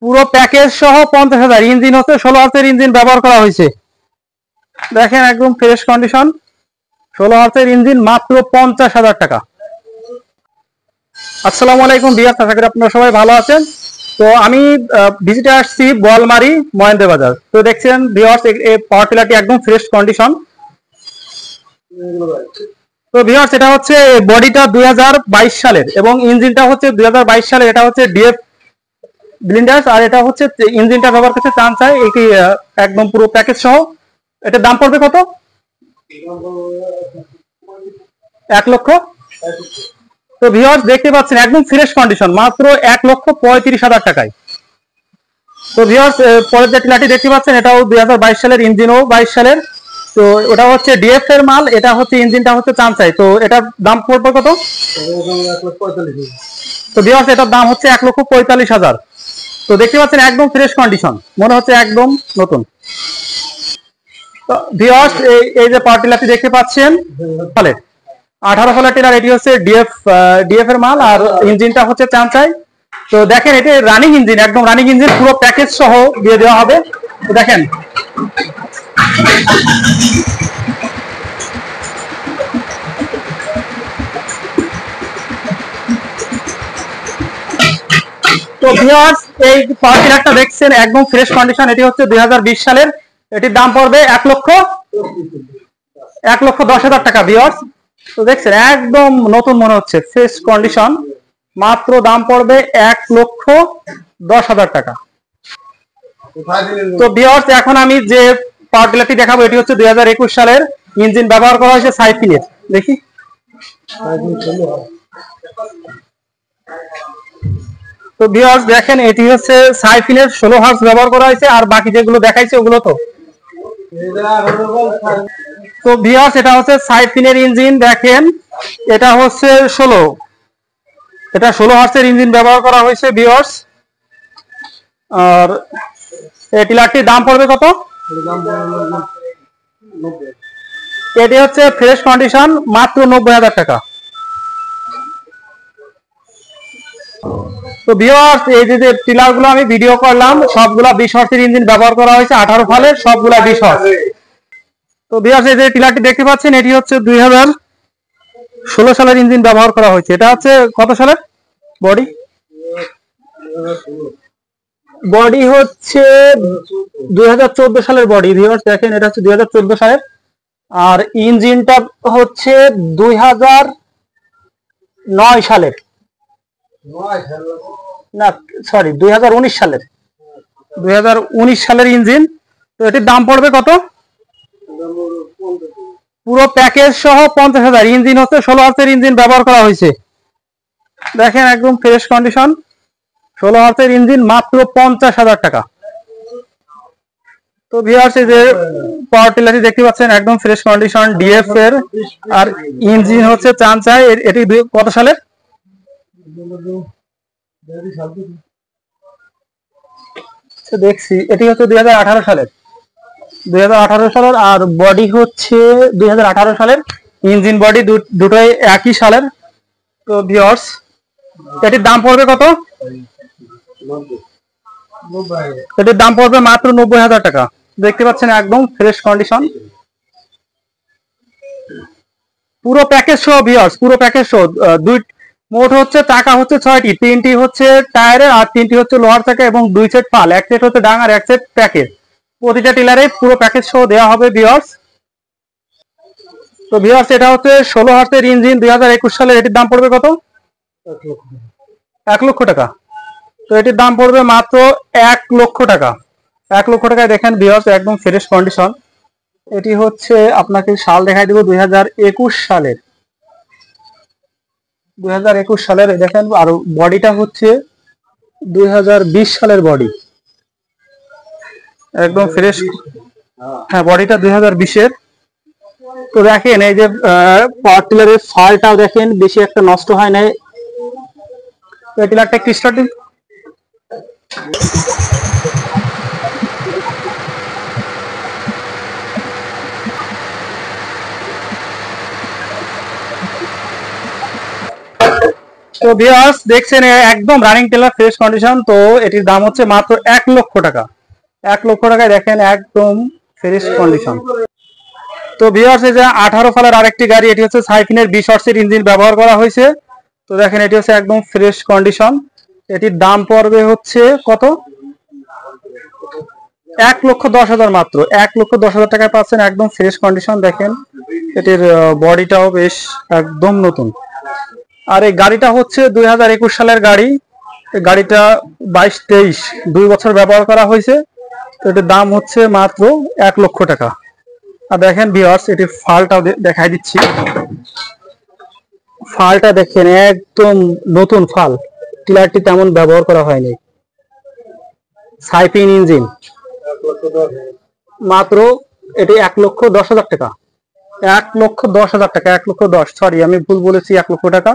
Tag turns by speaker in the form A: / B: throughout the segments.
A: পুরো প্যাকেজ সহ 50,000। ইঞ্জিন হচ্ছে 16 ইঞ্জিন ব্যবহার করা হয়েছে। দেখেন একদম ফ্রেশ কন্ডিশন, 16 ইঞ্জিন, মাত্র 50,000 টাকা। আসসালামু আলাইকুম ভিউয়ার্স, আশা করি আপনারা সবাই ভালো আছেন। তো আমি ভিজিটে আসছি বোয়ালমারি মহেন্দ্র বাজার। তো দেখছেন ভিউয়ার্স, এই পাওয়ার টিলারটি একদম ফ্রেশ কন্ডিশন। তো ভিউয়ার্স, এটা হচ্ছে বডিটা 2022 সালের এবং ইঞ্জিনটা হচ্ছে 2022 সালের। এটা হচ্ছে ডিএফ ব্লিন্ডার্স, আর এটা হচ্ছে ইঞ্জিনটা ব্যবহার করতে চান চাই এটি একদম পুরো প্যাকেজ সহ। এটার দাম পড়বে কত? 1 লক্ষ। তো ভিউয়ার্স দেখতে পাচ্ছেন একদম ফ্রেশ কন্ডিশন, মাত্র 1,35,000 টাকায়। তো ভিউয়ার্স, পরের যে টিলারটি দেখতে পাচ্ছেন এটাও 2022 সালের, ইঞ্জিনও 22 সালের। তো ওটা হচ্ছে ডিএফ এর মাল, এটা হচ্ছে ইঞ্জিনটা হচ্ছে চামচাই। তো এটার দাম পড়বে কত? তো ভিউয়ার্স, এটার দাম হচ্ছে 1,45,000। তো দেখতে পাচ্ছেন একদম ফ্রেশ কন্ডিশন, মনে হচ্ছে একদম নতুন। তো ভিউয়ার্স, এই যে পাওয়ার টিলারটি দেখতে পাচ্ছেন 18 ফলের টিলার, এটি হচ্ছে ডিএফ এর মাল, আর ইঞ্জিনটা হচ্ছে চামচাই। তো দেখেন এটি রানিং ইঞ্জিন, একদম রানিং ইঞ্জিন, পুরো প্যাকেজ সহ দিয়ে দেওয়া হবে। তো দেখেন তো ভিউয়ার্স, এই পাওয়ার টিলারটা দেখছেন একদম ফ্রেশ কন্ডিশন, এটি হচ্ছে 2020 সালের। এটির দাম পড়বে 1,10,000 টাকা ভিউয়ার্স। তো দেখছেন একদম নতুন মনে হচ্ছে, ফ্রেশ কন্ডিশন, মাত্র দাম পড়বে 1,10,000 টাকা। তো ভিউয়ার্স, এখন আমি যে পাওয়ার টিলারটি দেখাবো এটি হচ্ছে 2021 সালের, ইঞ্জিন ব্যবহার করা হয়েছে সাইফিনের। দেখি, তো ভিউয়ার্স দেখেন এটি হচ্ছে সাইফিনের 16 হার্জ ব্যবহার করা হয়েছে, আর বাকি যেগুলো দেখাইছে ওগুলো তো ভিউয়ার্স, এটা হচ্ছে সাইফিনের ইঞ্জিন। দেখেন এটা হচ্ছে 16 হার্জের ইঞ্জিন ব্যবহার করা হয়েছে ভিউয়ার্স। আর এই টিলারটির দাম পড়বে কত? এটি হচ্ছে ফ্রেশ কন্ডিশন, মাত্র 90,000 টাকা। তো ভিউয়ার্স, এই যে টিলার গুলো আমি ভিডিও করলাম সবগুলা 20 হর্সের ইঞ্জিন ব্যবহার করা হয়েছে, 18 ফলের, সবগুলা 20 হর্স। তো ভিউয়ার্স, এই যে টিলারটি দেখতে পাচ্ছেন এটি হচ্ছে 2016 সালের ইঞ্জিন ব্যবহার করা হয়েছে। এটা হচ্ছে কত সালের বডি হচ্ছে 2014 সালের বডি ভিউয়ার্স। দেখেন এটা হচ্ছে 2014 সালের, আর ইঞ্জিনটা হচ্ছে 2009 সালের, না সরি 2019 সালের, 2019 সালের ইঞ্জিন। তো এটির দাম পড়বে কত? পুরো প্যাকেজ সহ 50,000। ইঞ্জিন হচ্ছে 16 হার্সের ইঞ্জিন ব্যবহার করা হয়েছে। দেখেন একদম ফ্রেশ কন্ডিশন, 16 হার্সের ইঞ্জিন, মাত্র 50,000 টাকা। তো ভিউয়ার্স, এই যে পাওয়ার টিলারটি দেখতে পাচ্ছেন একদম ফ্রেশ কন্ডিশন, ডিএফ এর, আর ইঞ্জিন হচ্ছে চামচাই। এটি কত সালের? দেখছি এটি হচ্ছে 2018 সালের, 2018 সালের, আর বডি হচ্ছে 2018 সালের। ইঞ্জিন বডি দুটোই একই সালের। তো ভিউয়ার্স, এটির দাম পড়বে কত? এটির দাম পড়বে মাত্র 90,000 টাকা। দেখতে পাচ্ছেন একদম ফ্রেশ কন্ডিশন, পুরো প্যাকেজ সহ ভিউয়ার্স, পুরো প্যাকেজ সহ। মোট হচ্ছে চাকা হচ্ছে 6টি, 3টি হচ্ছে টায়ারের, আর 3টি হচ্ছে লোহার চাকা, এবং 2 সেট পাল, 1 সেট হচ্ছে ডাং, আর 1 সেট প্যাকেজ। প্রতিটা টিলারে পুরো প্যাকেজ সহ দেওয়া হবে ভিউয়ার্স। তো ভিউয়ার্স, এটা হচ্ছে 16 হার্সের ইঞ্জিন, 2021 সালের। এটির দাম পড়বে কত? 1 লক্ষ টাকা। তো এটির দাম পড়বে মাত্র 1 লক্ষ টাকা। 1 লক্ষ টাকায় দেখেন ভিউয়ার্স একদম ফ্রেশ কন্ডিশন। এটি হচ্ছে আপনাকে সাল দেখাই দিব 2021 সালের, 2021 সালের দেখেন। আর বডিটা হচ্ছে 2020 সালের বডি, একদম ফ্রেশ। হ্যাঁ, বডিটা 2020-এর। তো দেখেন এই যে পাওয়ার টিলারের ফালটাও দেখেন বেশি একটা নষ্ট হয় না। এই টিলারটা একটু স্টার্টিং। তো ভিউয়ার্স দেখছেন একদম রানিং টেলার ফ্রেশ কন্ডিশন। তো এটির দাম হচ্ছে মাত্র 1 লক্ষ টাকা। 1 লক্ষ টাকায় দেখেন একদম ফ্রেশ কন্ডিশন। তো ভিউয়ার্স এই যে 18 ফালের আরেকটি গাড়ি, এটি হচ্ছে সাইফিনের 20 হর্সের ইঞ্জিন ব্যবহার করা হয়েছে। তো দেখেন এটি হচ্ছে একদম ফ্রেশ কন্ডিশন। এটির দাম পড়বে হচ্ছে কত? 1,10,000 মাত্র। 1,10,000 টাকায় পাচ্ছেন একদম ফ্রেশ কন্ডিশন। দেখেন এটির বডিটাও বেশ একদম নতুন। আর এই গাড়িটা হচ্ছে 2021 সালের গাড়ি। এই গাড়িটা 22-23 2 বছর ব্যবহার করা হয়েছে। তো এটির দাম হচ্ছে মাত্র 1 লক্ষ টাকা। আর দেখেন ভিউয়ার্স এটির ফালটাও দেখাই দিচ্ছি। ফালটা দেখেন একদম নতুন ফাল, টিলারটি তেমন ব্যবহার করা হয়নি। সাইফিন ইঞ্জিন মাত্র এটি 1,10,000 টাকা। 1,10,000 টাকা, 1,10,000, সরি আমি ভুল বলেছি, 1 লক্ষ টাকা।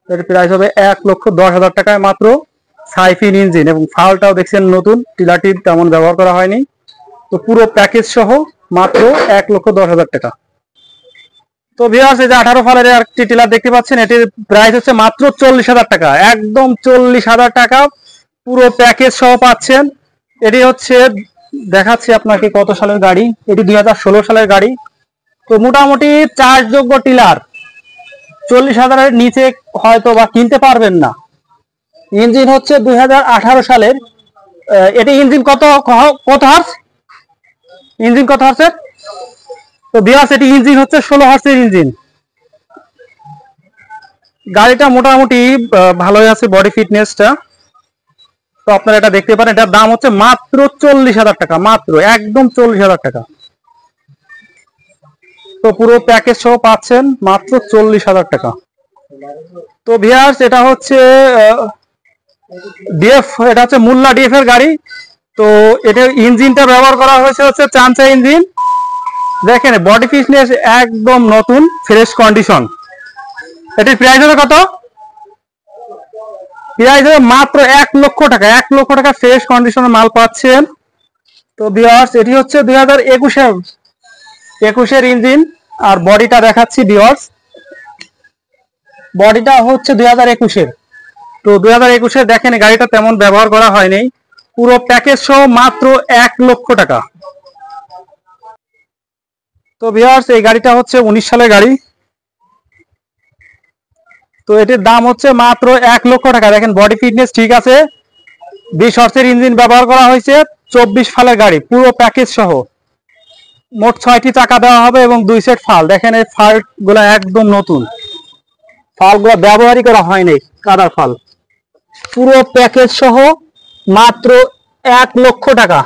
A: এর প্রাইস হবে 1,10,000 টাকায় মাত্র সাইফিন ইঞ্জিন, এবং ফালটাও দেখছেন নতুন, টিলারটি তেমন ব্যবহার করা হয়নি। তো পুরো প্যাকেজ সহ মাত্র 1,10,000 টাকা। তো ভিউয়ার্স এই যে 18 ফালের একটি টিলার দেখতে পাচ্ছেন, এটির প্রাইস হচ্ছে মাত্র 40,000 টাকা। একদম 40,000 টাকা পুরো প্যাকেজ সহ পাচ্ছেন। এটি হচ্ছে দেখাচ্ছি আপনাকে কত সালের গাড়ি, এটি 2016 সালের গাড়ি। তো মোটামুটি চার্জযোগ্য টিলার 40,000-এর নিচে হয়তো বা কিনতে পারবেন না। ইঞ্জিন হচ্ছে 2018 সালের। এটি ইঞ্জিন কত হার্স? ইঞ্জিন কত হার্সের? তো ভিউয়ার্স এটি ইঞ্জিন হচ্ছে 16 হার্সের ইঞ্জিন। গাড়িটা মোটামুটি ভালোই আছে, বডি ফিটনেসটা। তো আপনারা এটা দেখতে পারেন। এটার দাম হচ্ছে মাত্র 40,000 টাকা, মাত্র একদম 40,000 টাকা। তো পুরো প্যাকেজ সহ পাচ্ছেন মাত্র 40,000 টাকা। তো ভিউয়ার্স এটা হচ্ছে ডিএফ, এটা হচ্ছে মুল্লা ডিএফ এর গাড়ি। তো এটা ইঞ্জিনটা ব্যবহার করা হয়েছে হচ্ছে চামচা ইঞ্জিন। দেখেন বডি ফিটনেস একদম নতুন ফ্রেশ কন্ডিশন। এটির প্রাইস হবে কত? প্রাইস হবে মাত্র 1 লক্ষ টাকা। 1 লক্ষ টাকা ফ্রেশ কন্ডিশনের মাল পাচ্ছেন। তো ভিউয়ার্স এটি হচ্ছে 2021 এর ইঞ্জিন। আর বডিটা দেখাচ্ছি ভিউয়ার্স, বডিটা হচ্ছে 2021 এর। তো 2021 এর দেখেন গাড়িটা তেমন ব্যবহার করা হয়নি। পুরো প্যাকেজ সহ মাত্র 1 লক্ষ টাকা। তো ভিউয়ার্স এই গাড়িটা হচ্ছে 19 সালের গাড়ি। তো এটির দাম হচ্ছে মাত্র 1 লক্ষ টাকা। দেখেন বডি ফিটনেস ঠিক আছে, 20 হর্সের ইঞ্জিন ব্যবহার করা হয়েছে, 24 ফালের গাড়ি, পুরো প্যাকেজ সহ। মোট 6টি চাকা দেওয়া হবে এবং 2 সেট ফাল। দেখেন এই ফাল গুলা একদম নতুন, ফালগুলো ব্যবহারই করা হয়নি, কাদার ফাল। পুরো প্যাকেজ সহ মাত্র 1 লক্ষ টাকা।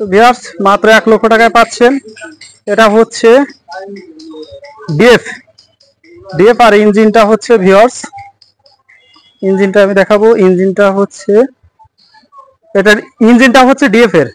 A: তো ভিউয়ার্স মাত্র 1 লক্ষ টাকায় পাচ্ছেন। এটা হচ্ছে ডিএফ। আর ইঞ্জিনটা হচ্ছে ভিউয়ার্স, ইঞ্জিনটা আমি দেখাবো। ইঞ্জিনটা হচ্ছে ডিএফ এর।